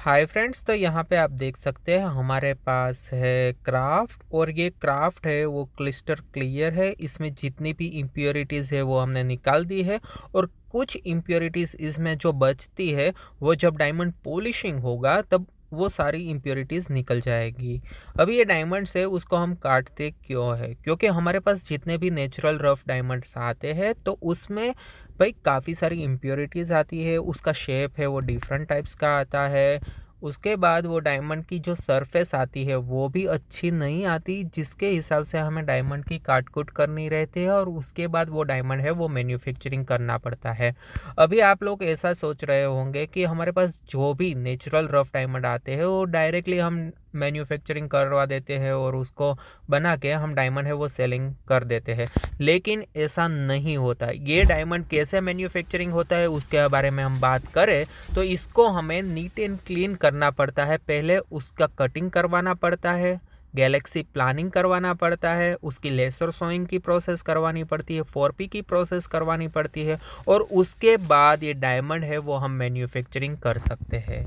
Hi friends, तो यहाँ पे आप देख सकते हैं हमारे पास है क्राफ्ट। और ये क्राफ्ट है वो क्लिस्टर क्लियर है। इसमें जितनी भी इम्प्योरिटीज़ है वो हमने निकाल दी है। और कुछ इम्प्योरिटीज़ इसमें जो बचती है वो जब डायमंड पॉलिशिंग होगा तब वो सारी इम्प्योरिटीज़ निकल जाएगी। अभी ये डायमंड्स है उसको हम काटते क्यों है, क्योंकि हमारे पास जितने भी नेचुरल रफ डायमंड्स आते हैं तो उसमें भाई काफ़ी सारी इम्प्योरिटीज़ आती है। उसका शेप है वो डिफरेंट टाइप्स का आता है। उसके बाद वो डायमंड की जो सरफेस आती है वो भी अच्छी नहीं आती, जिसके हिसाब से हमें डायमंड की काट कुट करनी रहती है और उसके बाद वो डायमंड है वो मैन्युफैक्चरिंग करना पड़ता है। अभी आप लोग ऐसा सोच रहे होंगे कि हमारे पास जो भी नेचुरल रफ डायमंड आते हैं वो डायरेक्टली हम मैन्युफैक्चरिंग करवा देते हैं और उसको बना के हम डायमंड है वो सेलिंग कर देते हैं, लेकिन ऐसा नहीं होता। ये डायमंड कैसे मैन्युफैक्चरिंग होता है उसके बारे में हम बात करें तो इसको हमें नीट एंड क्लीन करना पड़ता है। पहले उसका कटिंग करवाना पड़ता है, गैलेक्सी प्लानिंग करवाना पड़ता है, उसकी लेसर सोइंग की प्रोसेस करवानी पड़ती है, 4P की प्रोसेस करवानी पड़ती है और उसके बाद ये डायमंड है वो हम मैन्युफैक्चरिंग कर सकते हैं।